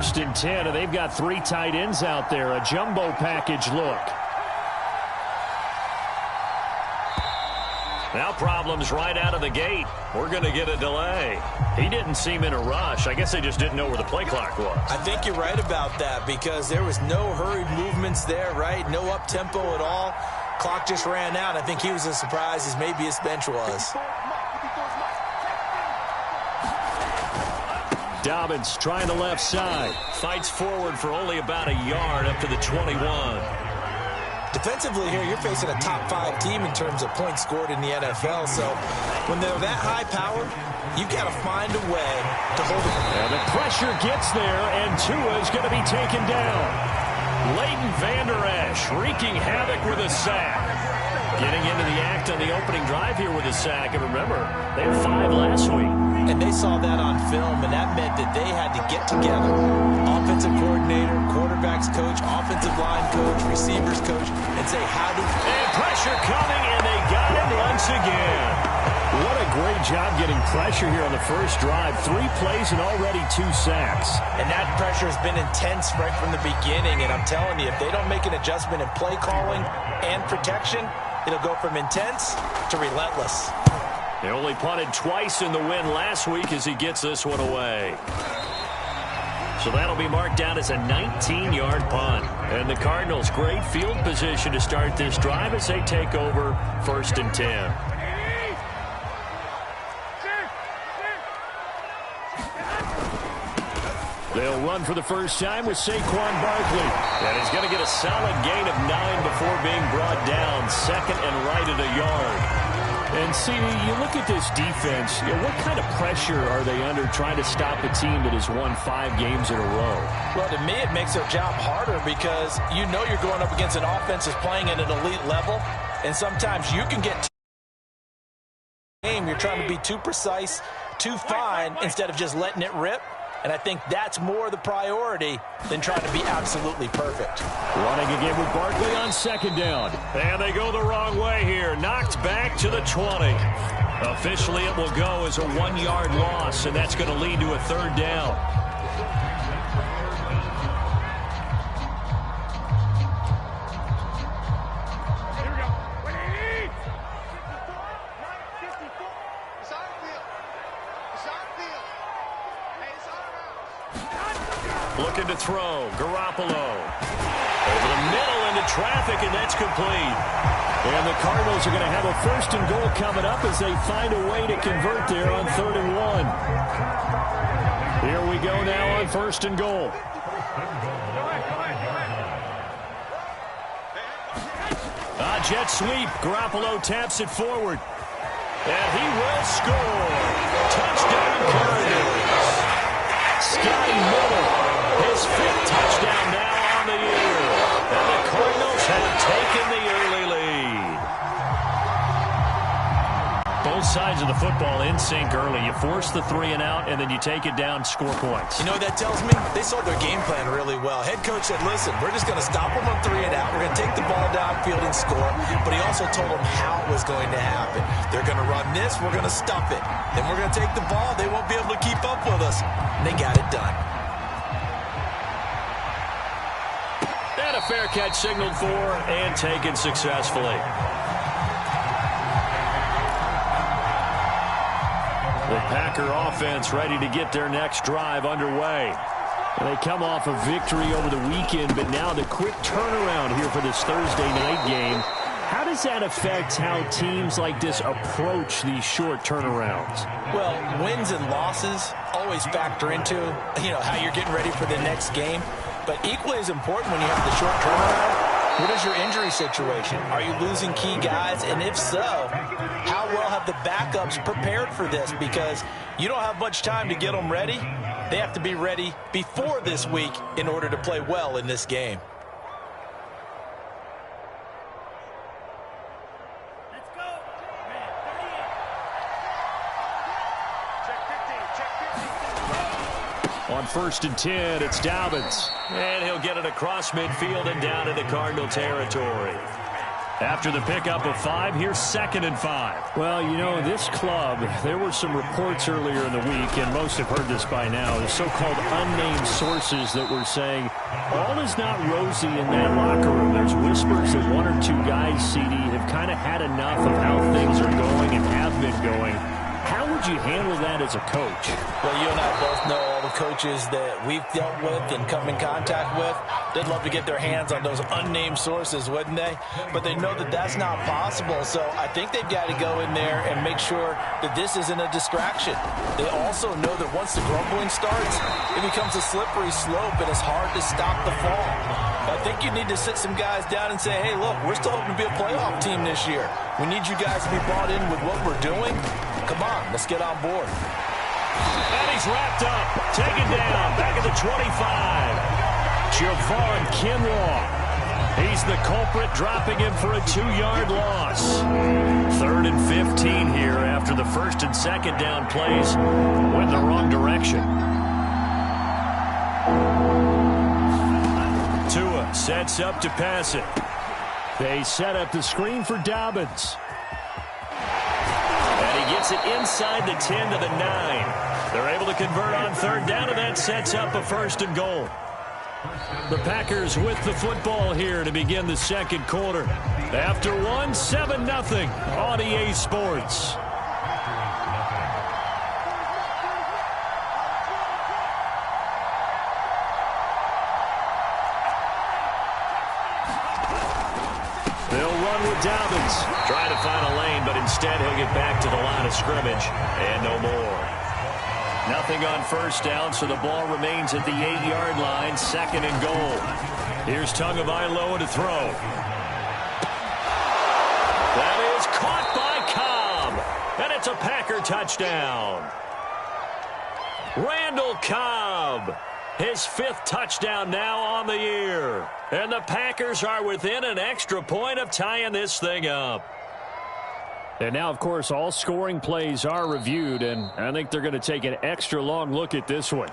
first and 10, and they've got 3 tight ends out there. A jumbo package look. Now problems right out of the gate. We're going to get a delay. He didn't seem in a rush. I guess they just didn't know where the play clock was. I think you're right about that because there was no hurried movements there, right? No up-tempo at all. Clock just ran out. I think he was as surprised as maybe his bench was. Dobbins trying the left side. Fights forward for only about a yard up to the 21. Defensively here, you're facing a top 5 team in terms of points scored in the NFL. So when they're that high powered, you got to find a way to hold it. And the pressure gets there, and Tua is going to be taken down. Leighton Vander Esch wreaking havoc with a sack. Getting into the act on the opening drive here with a sack. And remember, they had 5 last week. And they saw that on film, and that meant that they had to get together. Offensive coordinator, quarterbacks coach, offensive line coach, receivers coach, and say, how do... And pressure coming, and they got him once again. What a great job getting pressure here on the first drive. 3 plays and already 2 sacks. And that pressure has been intense right from the beginning, and I'm telling you, if they don't make an adjustment in play calling and protection, it'll go from intense to relentless. They only punted twice in the win last week as he gets this one away. So that'll be marked down as a 19-yard punt. And the Cardinals, great field position to start this drive as they take over first and 10. They'll run for the first time with Saquon Barkley. And he's going to get a solid gain of 9 before being brought down. Second and right at a yard. And, CD, you look at this defense, what kind of pressure are they under trying to stop a team that has won 5 games in a row? Well, to me, it makes their job harder because you know you're going up against an offense that's playing at an elite level, and sometimes you can get game. You're trying to be too precise, too fine, instead of just letting it rip. And I think that's more the priority than trying to be absolutely perfect. Running again with Barkley on second down. And they go the wrong way here. Knocked back to the 20. Officially, it will go as a 1-yard loss, and that's going to lead to a third down. Looking to throw. Garoppolo. Over the middle into traffic, and that's complete. And the Cardinals are going to have a first and goal coming up as they find a way to convert there on 3rd and 1. Here we go now on 1st and goal. Jet sweep. Garoppolo taps it forward. And he will score. Touchdown Cardinals. Scotty Miller. His 5th touchdown now on the year. And the Cardinals have taken the early lead. Both sides of the football in sync early. You force the 3 and out, and then you take it down, score points. You know what that tells me? They sold their game plan really well. Head coach said, listen, we're just going to stop them on 3 and out. We're going to take the ball downfield and score. But he also told them how it was going to happen. They're going to run this. We're going to stuff it. Then we're going to take the ball. They won't be able to keep up with us. And they got it done. And a fair catch signaled for and taken successfully. The Packer offense ready to get their next drive underway. And they come off a victory over the weekend, but now the quick turnaround here for this Thursday night game. How does that affect how teams like this approach these short turnarounds? Well, wins and losses always factor into, how you're getting ready for the next game. But equally as important when you have the short turnaround, what is your injury situation? Are you losing key guys? And if so, how well have the backups prepared for this? Because you don't have much time to get them ready. They have to be ready before this week in order to play well in this game. Let's go. On 1st and 10, it's Dobbins. And he'll get it across midfield and down into Cardinal territory. After the pickup of 5, here's 2nd and 5. Well, you know, this club, there were some reports earlier in the week, and most have heard this by now, the so-called unnamed sources that were saying all is not rosy in that locker room. There's whispers that 1 or 2 guys, CD, have kind of had enough of how things are going and have been going. How would you handle that as a coach? Well, you and I both know all the coaches that we've dealt with and come in contact with. They'd love to get their hands on those unnamed sources, wouldn't they? But they know that that's not possible. So I think they've got to go in there and make sure that this isn't a distraction. They also know that once the grumbling starts, it becomes a slippery slope and it's hard to stop the fall. I think you need to sit some guys down and say, hey, look, we're still hoping to be a playoff team this year. We need you guys to be bought in with what we're doing. Come on, let's get on board. And he's wrapped up, taken down, back at the 25. Javon Kinlaw. He's the culprit, dropping him for a 2-yard loss. 3rd and 15 here after the 1st and 2nd down plays went the wrong direction. Tua sets up to pass it. They set up the screen for Dobbins. And he gets it inside the 10 to the 9. They're able to convert on 3rd down, and that sets up a 1st and goal. The Packers with the football here to begin the 2nd quarter. After 1, 7-0 on EA Sports. They'll run with Dobbins. Trying to find a lane, but instead he'll get back to the line of scrimmage. And no more. Nothing on 1st down, so the ball remains at the 8-yard line. 2nd and goal. Here's Tagovailoa to throw. That is caught by Cobb. And it's a Packer touchdown. Randall Cobb. His 5th touchdown now on the year. And the Packers are within an extra point of tying this thing up. And now, of course, all scoring plays are reviewed, and I think they're going to take an extra long look at this one.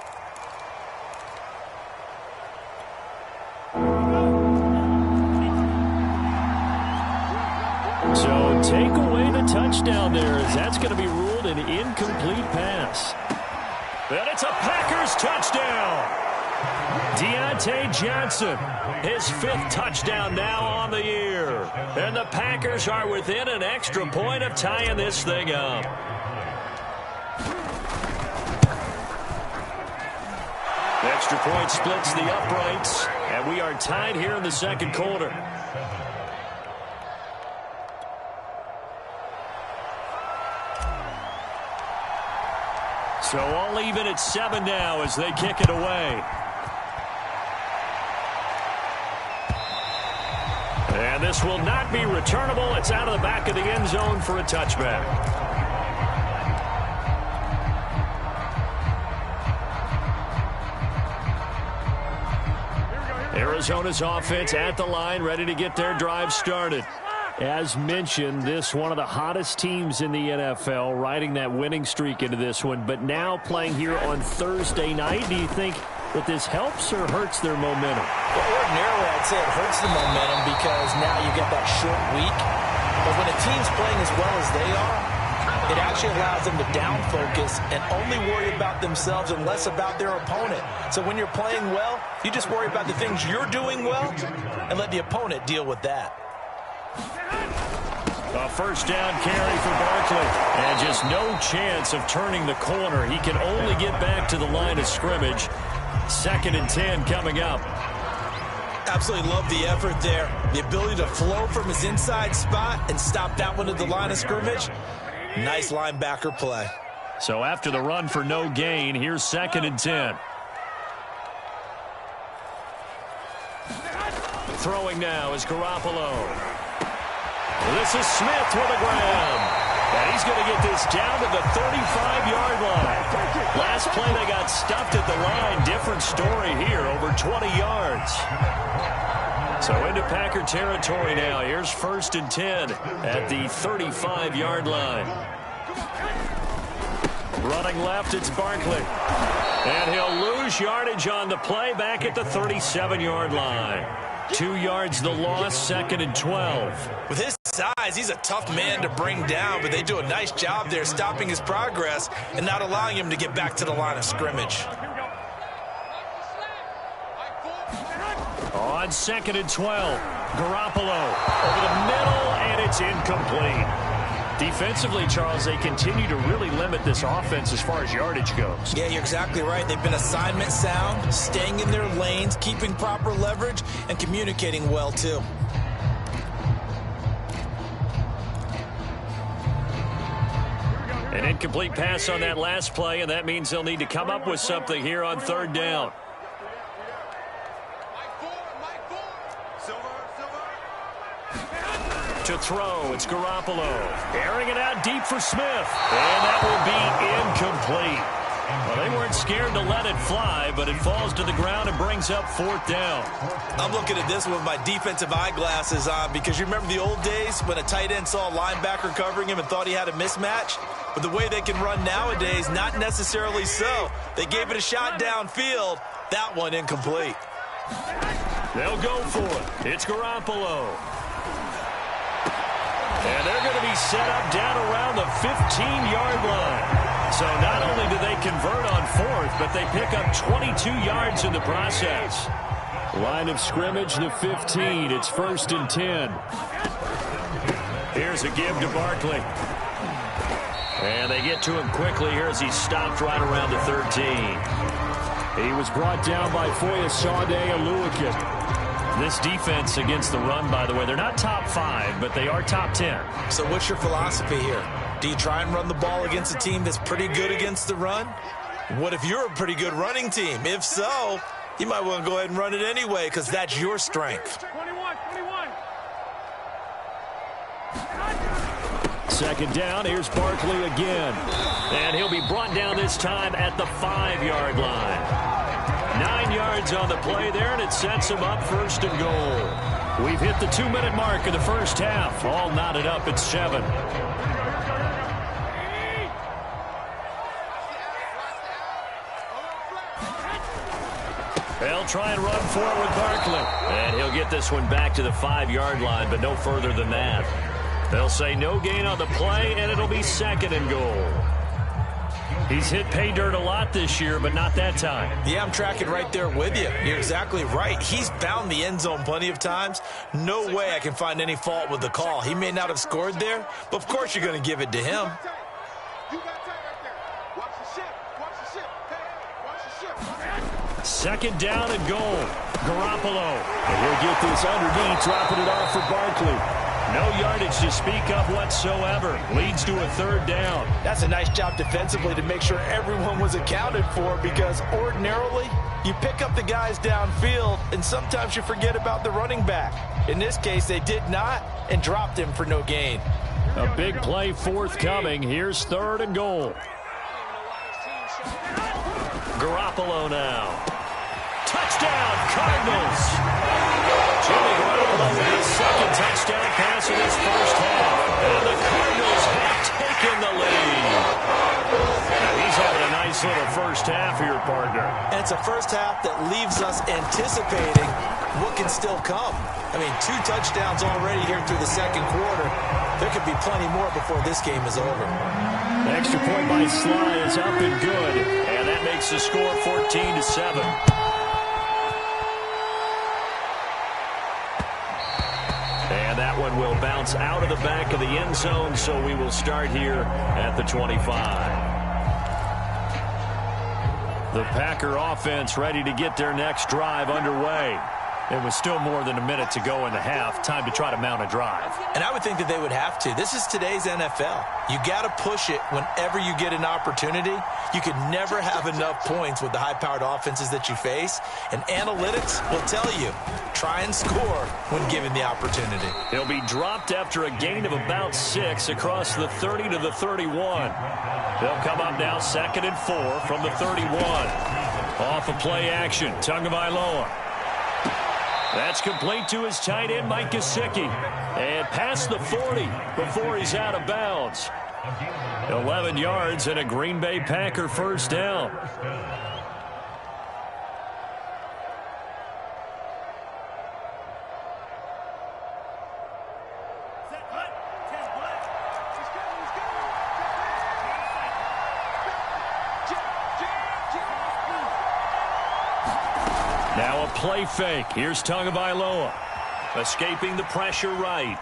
So take away the touchdown there, as that's going to be ruled an incomplete pass. And it's a Packers touchdown. Deontay Johnson, his 5th touchdown now on the year. And the Packers are within an extra point of tying this thing up. The extra point splits the uprights, and we are tied here in the 2nd quarter. So all even at 7 now as they kick it away. And this will not be returnable. It's out of the back of the end zone for a touchback. Arizona's offense at the line, ready to get their drive started. As mentioned, this one of the hottest teams in the NFL, riding that winning streak into this one, but now playing here on Thursday night. Do you think that this helps or hurts their momentum? Well, ordinarily, I'd say it hurts the momentum because now you get that short week. But when a team's playing as well as they are, it actually allows them to down focus and only worry about themselves and less about their opponent. So when you're playing well, you just worry about the things you're doing well and let the opponent deal with that. A 1st down carry for Barkley. And just no chance of turning the corner. He can only get back to the line of scrimmage. 2nd and 10 coming up. Absolutely love the effort there. The ability to flow from his inside spot and stop that one at the line of scrimmage. Nice linebacker play. So after the run for no gain, here's 2nd and 10. Throwing now is Garoppolo. This is Smith with a grab. And he's going to get this down to the 35-yard line. Last play they got stuffed at the line. Different story here, over 20 yards. So into Packer territory now. Here's 1st and 10 at the 35-yard line. Running left, it's Barkley. And he'll lose yardage on the play back at the 37-yard line. 2 yards the loss, 2nd and 12. With his size, he's a tough man to bring down, but they do a nice job there stopping his progress and not allowing him to get back to the line of scrimmage. On 2nd and 12, Garoppolo over the middle, and it's incomplete. Defensively, Charles, they continue to really limit this offense as far as yardage goes. Yeah, you're exactly right. They've been assignment sound, staying in their lanes, keeping proper leverage, and communicating well, too. An incomplete pass on that last play, and that means they'll need to come up with something here on 3rd down. To throw, it's Garoppolo. Airing it out deep for Smith. And that will be incomplete. Well, they weren't scared to let it fly, but it falls to the ground and brings up 4th down. I'm looking at this with my defensive eyeglasses on because you remember the old days when a tight end saw a linebacker covering him and thought he had a mismatch? But the way they can run nowadays, not necessarily so. They gave it a shot downfield. That one incomplete. They'll go for it. It's Garoppolo. And they're going to be set up down around the 15-yard line. So not only do they convert on 4th, but they pick up 22 yards in the process. Line of scrimmage, the 15. It's 1st and 10. Here's a give to Barkley. And they get to him quickly here as he's stopped right around the 13. He was brought down by Foyesade Aluakin. This defense against the run, by the way, they're not top 5, but they are top 10. So what's your philosophy here? Do you try and run the ball against a team that's pretty good against the run? What if you're a pretty good running team? If so, you might want to go ahead and run it anyway because that's your strength. 2nd down, here's Barkley again. And he'll be brought down this time at the 5-yard line. 9 yards on the play there, and it sets him up 1st and goal. We've hit the 2-minute mark of the first half. All knotted up at 7. They'll try and run forward with Barkley. And he'll get this one back to the 5-yard line, but no further than that. They'll say no gain on the play, and it'll be 2nd and goal. He's hit pay dirt a lot this year, but not that time. Yeah, I'm tracking right there with you. You're exactly right. He's found the end zone plenty of times. No way I can find any fault with the call. He may not have scored there, but of course you're going to give it to him. Second down and goal. Garoppolo. And he'll get this underneath, dropping it off for Barkley. No yardage to speak of whatsoever. Leads to a 3rd down. That's a nice job defensively to make sure everyone was accounted for because ordinarily you pick up the guys downfield and sometimes you forget about the running back. In this case, they did not and dropped him for no gain. A big play forthcoming. Here's 3rd and goal. Garoppolo now. Touchdown, Cardinals. Jimmy Garoppolo with his 2nd touchdown pass in his first half. And the Cardinals have taken the lead. Now he's having a nice little first half here, partner. And it's a first half that leaves us anticipating what can still come. I mean, 2 touchdowns already here through the 2nd quarter. There could be plenty more before this game is over. The extra point by Sly is up and good. And that makes the score 14-7. And that one will bounce out of the back of the end zone, so we will start here at the 25. The Packer offense ready to get their next drive underway. It was still more than a minute to go in the half. Time to try to mount a drive. And I would think that they would have to. This is today's NFL. You got to push it whenever you get an opportunity. You could never have enough points with the high-powered offenses that you face. And analytics will tell you, try and score when given the opportunity. He'll be dropped after a gain of about 6 across the 30 to the 31. They'll come up now 2nd and 4 from the 31. Off a play action, Tagovailoa. That's complete to his tight end, Mike Gesicki. And past the 40 before he's out of bounds. 11 yards and a Green Bay Packer first down. Now a play fake. Here's Tagovailoa. Escaping the pressure right.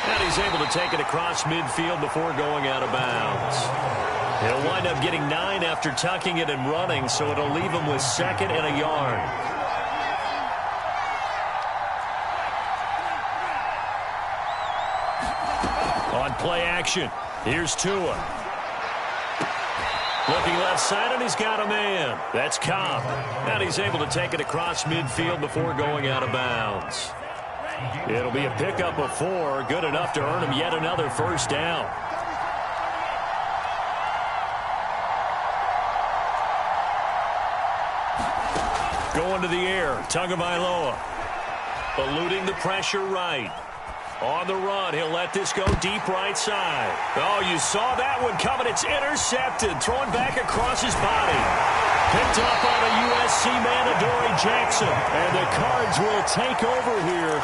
And he's able to take it across midfield before going out of bounds. He'll wind up getting 9 after tucking it and running, so it'll leave him with 2nd and a yard. On play action, here's Tua. Looking left side, and he's got a man. That's Cobb. And he's able to take it across midfield before going out of bounds. It'll be a pickup of 4, good enough to earn him yet another first down. Going to the air, Tagovailoa. Eluding the pressure right. On the run, he'll let this go deep right side. Oh, you saw that one coming. It's intercepted. Thrown back across his body. Picked up by the USC man, Adoree Jackson. And the Cards will take over here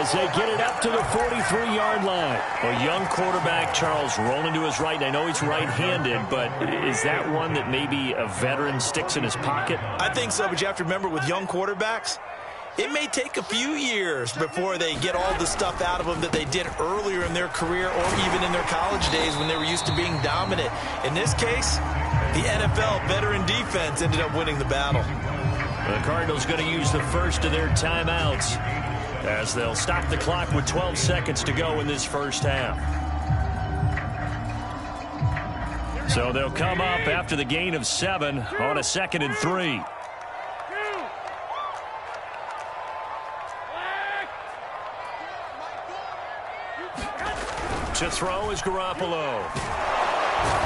as they get it up to the 43-yard line. A young quarterback, Charles, rolling to his right. I know he's right-handed, but is that one that maybe a veteran sticks in his pocket? I think so, but you have to remember with young quarterbacks, it may take a few years before they get all the stuff out of them that they did earlier in their career or even in their college days when they were used to being dominant. In this case, the NFL veteran defense ended up winning the battle. The Cardinals going to use the first of their timeouts as they'll stop the clock with 12 seconds to go in this first half. So they'll come up after the gain of 7 on a 2nd and 3. To throw is Garoppolo.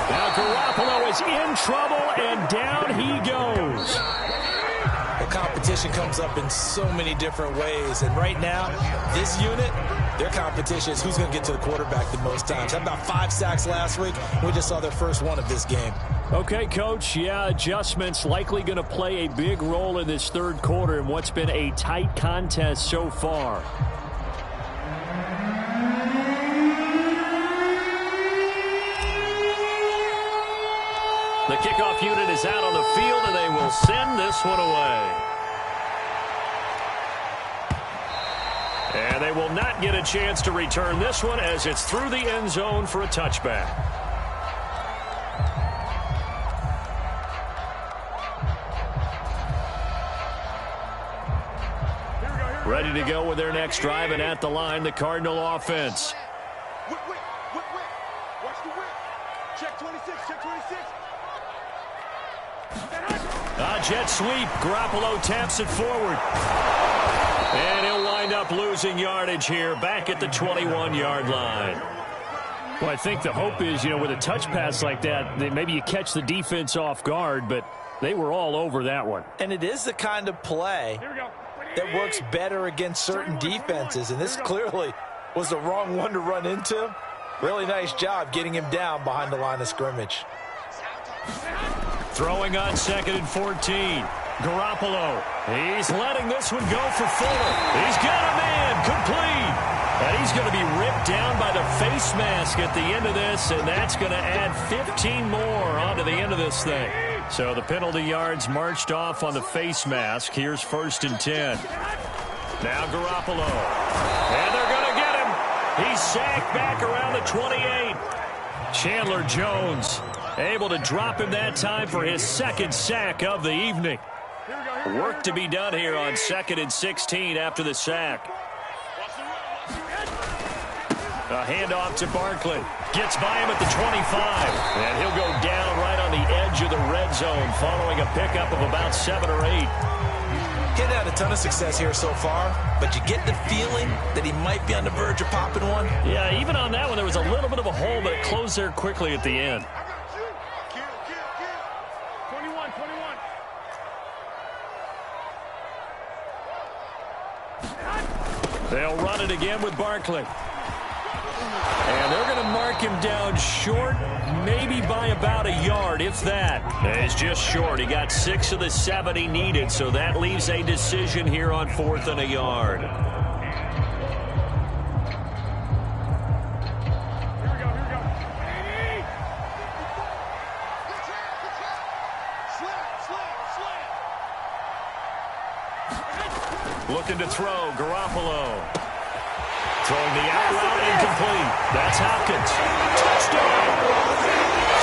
Now Garoppolo is in trouble, and down he goes. The competition comes up in so many different ways, and right now, this unit, their competition is who's going to get to the quarterback the most times. Had about 5 sacks last week. We just saw their first one of this game. Okay, Coach, yeah, adjustments likely going to play a big role in this third quarter in what's been a tight contest so far. The kickoff unit is out on the field, and they will send this one away. And they will not get a chance to return this one as it's through the end zone for a touchback. Ready to go with their next drive, and at the line, the Cardinal offense. Watch the whip. Check 26, check 26. Jet sweep. Garoppolo taps it forward. And he'll wind up losing yardage here back at the 21-yard line. Well, I think the hope is, with a touch pass like that, maybe you catch the defense off guard, but they were all over that one. And it is the kind of play that works better against certain defenses, and this clearly was the wrong one to run into. Really nice job getting him down behind the line of scrimmage. Throwing on 2nd and 14. Garoppolo. He's letting this one go for Fuller. He's got a man complete. And he's going to be ripped down by the face mask at the end of this, and that's going to add 15 more onto the end of this thing. So the penalty yards marched off on the face mask. Here's 1st and 10. Now Garoppolo. And they're going to get him. He's sacked back around the 28. Chandler Jones able to drop him that time for his 2nd sack of the evening. Work to be done here on 2nd and 16 after the sack. A handoff to Barkley. Gets by him at the 25. And he'll go down right on the edge of the red zone following a pickup of about 7 or 8. He's had a ton of success here so far, but you get the feeling that he might be on the verge of popping one. Yeah, even on that one, there was a little bit of a hole, but it closed there quickly at the end. 21. They'll run it again with Barkley. And they're going to mark him down short, maybe by about a yard, if that. It's just short. He got 6 of the 7 he needed, so that leaves a decision here on 4th and a yard. looking to throw. Garoppolo. Throwing the out route incomplete. That's Hopkins. Touchdown!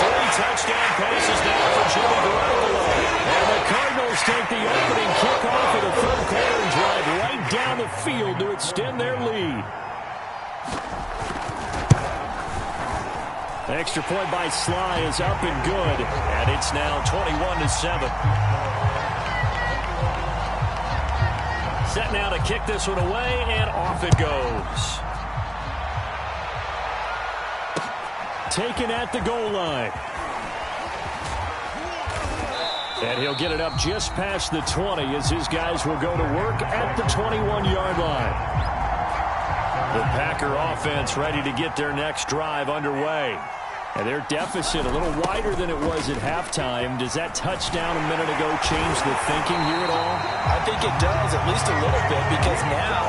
3 touchdown passes now for Jimmy Garoppolo. And the Cardinals take the opening kickoff of the third quarter and drive right down the field to extend their lead. Extra point by Sly is up and good, and it's now 21-7. Set now to kick this one away, and off it goes. Taken at the goal line. And he'll get it up just past the 20 as his guys will go to work at the 21-yard line. The Packer offense ready to get their next drive underway. And their deficit a little wider than it was at halftime. Does that touchdown a minute ago change the thinking here at all? I think it does, at least a little bit, because now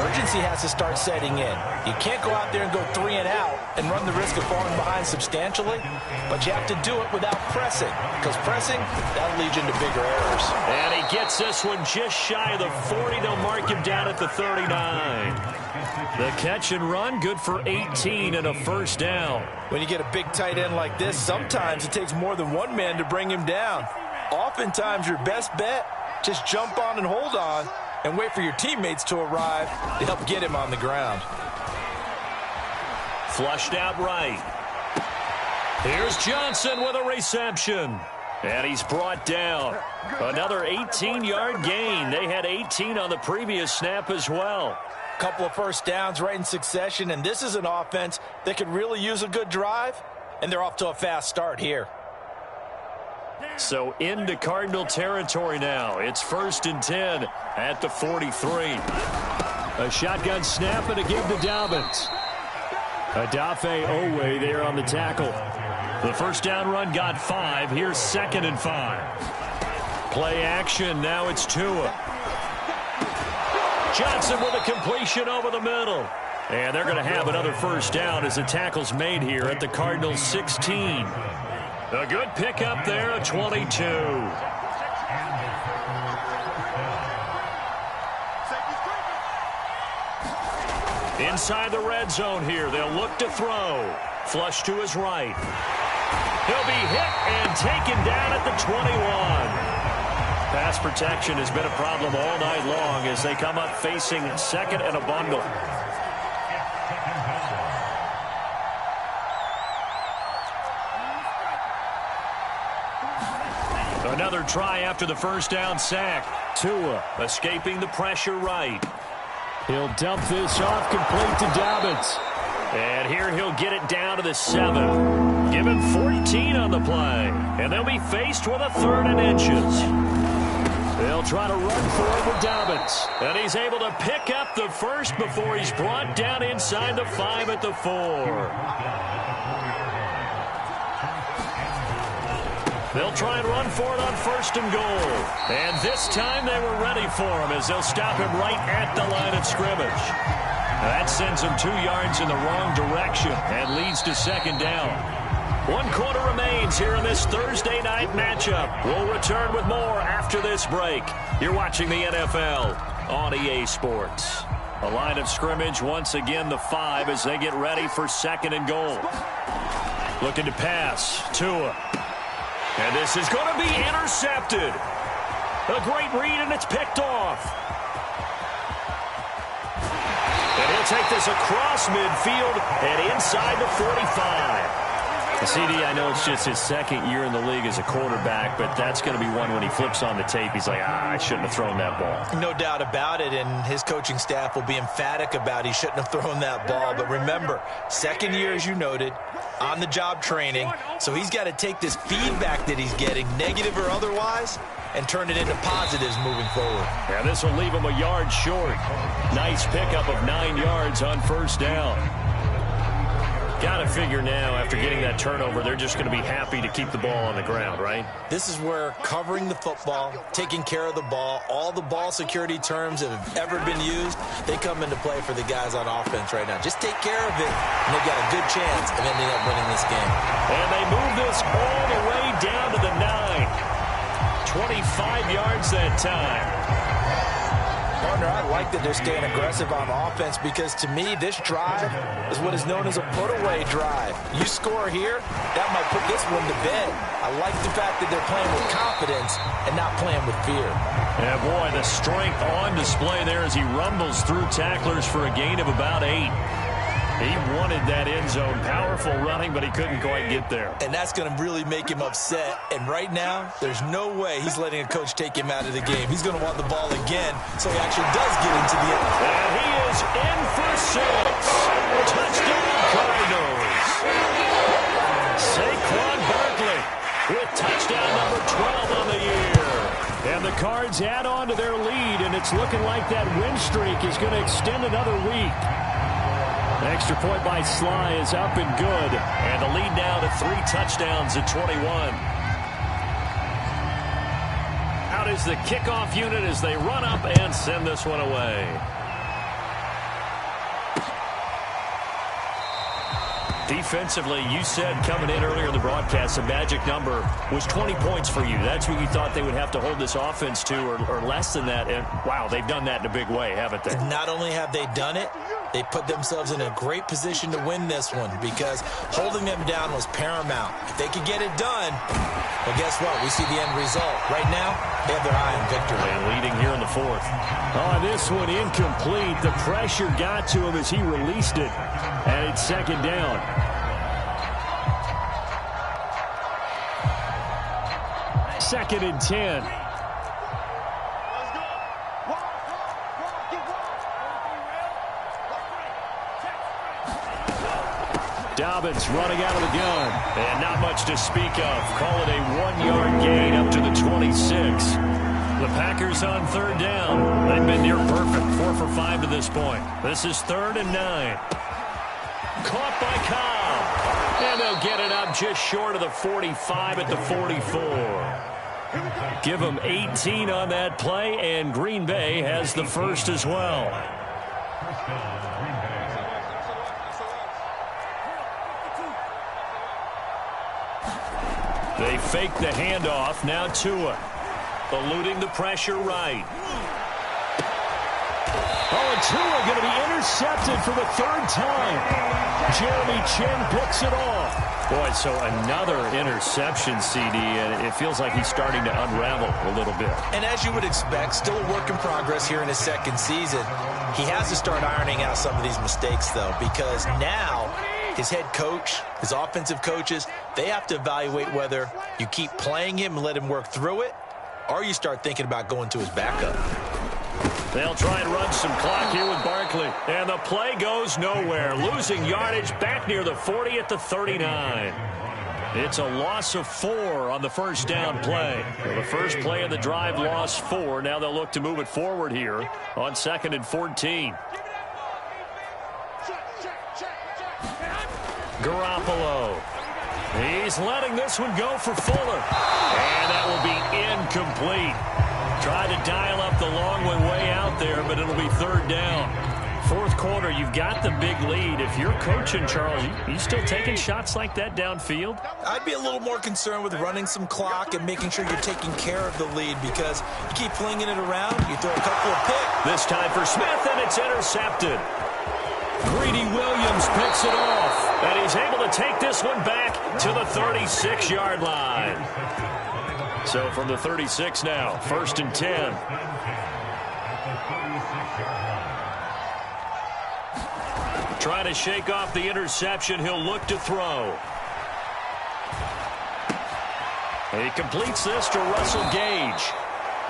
urgency has to start setting in. You can't go out there and go 3 and out and run the risk of falling behind substantially, but you have to do it without pressing, because pressing, that'll lead you into bigger errors. And he gets this one just shy of the 40. They'll mark him down at the 39. The catch and run, good for 18 and a first down. When you get a big tight end like this, sometimes it takes more than one man to bring him down. Oftentimes, your best bet, just jump on and hold on and wait for your teammates to arrive to help get him on the ground. Flushed out right. Here's Johnson with a reception. And he's brought down. Another 18-yard gain. They had 18 on the previous snap as well. Couple of first downs right in succession, and this is an offense that could really use a good drive, and they're off to a fast start here. So into Cardinal territory now. It's 1st and 10 at the 43. A shotgun snap and a give to Dobbins. Adafe Owe there on the tackle. The first down run got 5. Here's 2nd and 5. Play action. Now it's Tua. Johnson with a completion over the middle. And they're going to have another first down as the tackle's made here at the Cardinals 16. A good pickup there at 22. Inside the red zone here. They'll look to throw. Flush to his right. He'll be hit and taken down at the 21. Pass protection has been a problem all night long as they come up facing 2nd and a bundle. Another try after the first down sack. Tua escaping the pressure right. He'll dump this off complete to Dobbins. And here he'll get it down to the 7. Give him 14 on the play. And they'll be faced with a 3rd and inches. They'll try to run for it with Dobbins. And he's able to pick up the first before he's brought down inside the 5 at the 4. They'll try and run for it on 1st and goal. And this time they were ready for him as they'll stop him right at the line of scrimmage. That sends him 2 yards in the wrong direction and leads to 2nd down. 1 quarter remains here in this Thursday night matchup. We'll return with more after this break. You're watching the NFL on EA Sports. A line of scrimmage once again the 5 as they get ready for 2nd and goal. Looking to pass. Tua. And this is going to be intercepted. A great read, and it's picked off. And he'll take this across midfield and inside the 45. CD, I know it's just his 2nd year in the league as a quarterback, but that's going to be one when he flips on the tape. He's like, I shouldn't have thrown that ball. No doubt about it, and his coaching staff will be emphatic about he shouldn't have thrown that ball. But remember, 2nd year, as you noted, on-the-job training, so he's got to take this feedback that he's getting, negative or otherwise, and turn it into positives moving forward. Yeah, this will leave him a yard short. Nice pickup of 9 yards on 1st down. Got to figure now, after getting that turnover, they're just going to be happy to keep the ball on the ground, right? This is where covering the football, taking care of the ball, all the ball security terms that have ever been used, they come into play for the guys on offense right now. Just take care of it, and they've got a good chance of ending up winning this game. And they move this all the way down to the 9. 25 yards that time. Partner, I like that they're staying aggressive on offense because, to me, this drive is what is known as a put-away drive. You score here, that might put this one to bed. I like the fact that they're playing with confidence and not playing with fear. Yeah, boy, the strength on display there as he rumbles through tacklers for a gain of about 8. He wanted that end zone. Powerful running, but he couldn't quite get there. And that's going to really make him upset. And right now, there's no way he's letting a coach take him out of the game. He's going to want the ball again, so he actually does get into the end. And he is in for 6. Touchdown, Cardinals. Saquon Barkley with touchdown number 12 on the year. And the Cards add on to their lead, and it's looking like that win streak is going to extend another week. Extra point by Sly is up and good. And the lead now to 3 touchdowns at 21. Out is the kickoff unit as they run up and send this one away. Defensively, you said coming in earlier in the broadcast, the magic number was 20 points for you. That's what you thought they would have to hold this offense to, or less than that. And, wow, they've done that in a big way, haven't they? And not only have they done it, they put themselves in a great position to win this one because holding them down was paramount. If they could get it done, well, guess what? We see the end result. Right now, they have their eye on victory. And leading here in the 4th. Oh, this one incomplete. The pressure got to him as he released it. And it's 2nd down. Second and 10. Dobbins running out of the gun. And not much to speak of. Call it a 1-yard gain up to the 26. The Packers on 3rd down. They've been near perfect. 4 for 5 to this point. This is 3rd and 9. Caught by Cobb. And they'll get it up just short of the 45 at the 44. Give them 18 on that play, and Green Bay has the first as well. They fake the handoff. Now Tua. Eluding the pressure right. Oh, and Tua going to be intercepted for the 3rd time. Jeremy Chin picks it off. Boy, so another interception, CD, and it feels like he's starting to unravel a little bit. And as you would expect, still a work in progress here in his 2nd season. He has to start ironing out some of these mistakes, though, because now his head coach, his offensive coaches, they have to evaluate whether you keep playing him and let him work through it, or you start thinking about going to his backup. They'll try and run some clock here with Barkley. And the play goes nowhere. Losing yardage back near the 40 at the 39. It's a loss of 4 on the 1st down play. Well, the first play of the drive lost 4. Now they'll look to move it forward here on 2nd and 14. Garoppolo. He's letting this one go for Fuller. And that will be incomplete. Tried to dial up the long one way out there, but it'll be 3rd down. 4th quarter, you've got the big lead. If you're coaching, Charles, you still taking shots like that downfield? I'd be a little more concerned with running some clock and making sure you're taking care of the lead because you keep flinging it around, you throw a couple of picks. This time for Smith, and it's intercepted. Greedy Williams picks it off, and he's able to take this one back to the 36-yard line. So from the 36 now, 1st and 10. Trying to shake off the interception. He'll look to throw. He completes this to Russell Gage.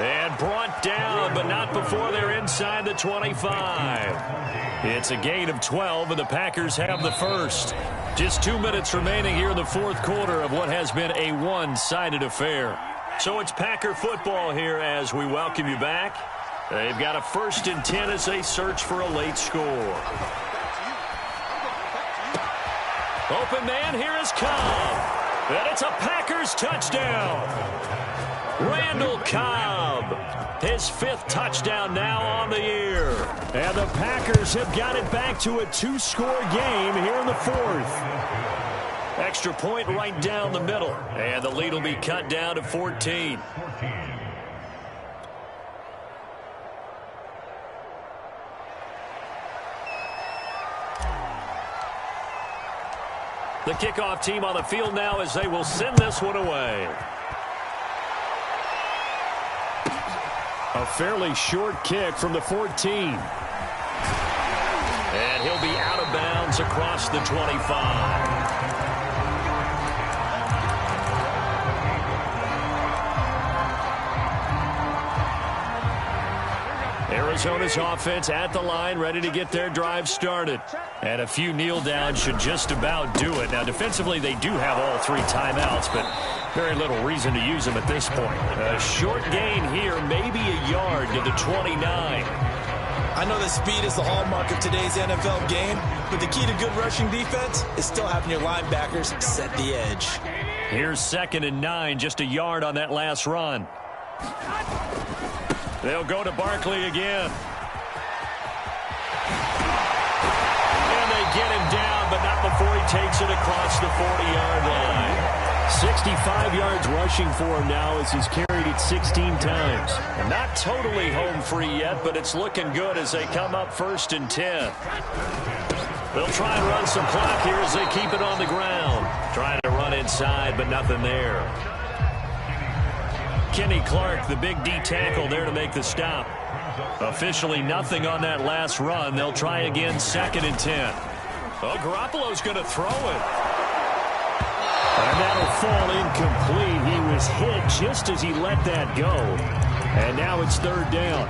And brought down, but not before they're inside the 25. It's a gain of 12, and the Packers have the first. Just 2 minutes remaining here in the 4th quarter of what has been a one-sided affair. So it's Packer football here as we welcome you back. They've got a 1st and 10 as they search for a late score. Open man, here is Cobb. And it's a Packers touchdown. Randall Cobb, his 5th touchdown now on the year. And the Packers have got it back to a 2-score game here in the 4th. Extra point right down the middle. And the lead will be cut down to 14. The kickoff team on the field now as they will send this one away. A fairly short kick from the 14. And he'll be out of bounds across the 25. Arizona's offense at the line, ready to get their drive started. And a few kneel downs should just about do it. Now, defensively, they do have all 3 timeouts, but very little reason to use them at this point. A short gain here, maybe a yard to the 29. I know that speed is the hallmark of today's NFL game, but the key to good rushing defense is still having your linebackers set the edge. Here's 2nd and 9, just a yard on that last run. They'll go to Barkley again. And they get him down, but not before he takes it across the 40-yard line. 65 yards rushing for him now as he's carried it 16 times. And not totally home free yet, but it's looking good as they come up 1st and 10. They'll try and run some clock here as they keep it on the ground. Trying to run inside, but nothing there. Kenny Clark, the big D tackle there to make the stop. Officially nothing on that last run. They'll try again 2nd and 10. Well, Garoppolo's going to throw it. And that'll fall incomplete. He was hit just as he let that go. And now it's 3rd down.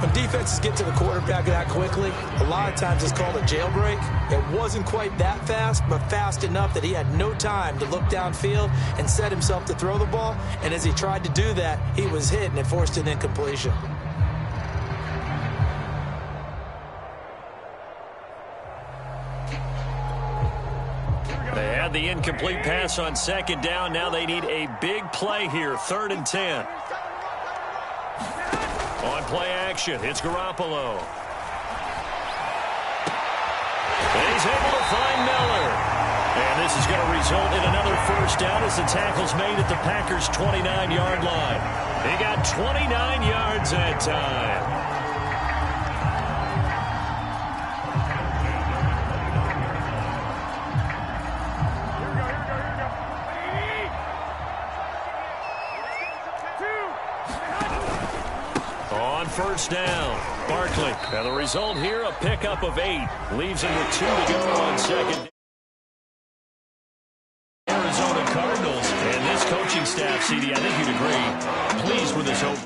When defenses get to the quarterback that quickly, a lot of times it's called a jailbreak. It wasn't quite that fast, but fast enough that he had no time to look downfield and set himself to throw the ball. And as he tried to do that, he was hit and it forced an incompletion. They had the incomplete pass on 2nd down. Now they need a big play here, 3rd and 10. On play action, it's Garoppolo. And he's able to find Miller. And this is going to result in another 1st down as the tackle's made at the Packers' 29-yard line. He got 29 yards that time. On 1st down, Barkley. And the result here, a pickup of 8. Leaves him with 2 to go on 2nd. Arizona Cardinals. And this coaching staff, CD, I think you'd agree, pleased with this hope.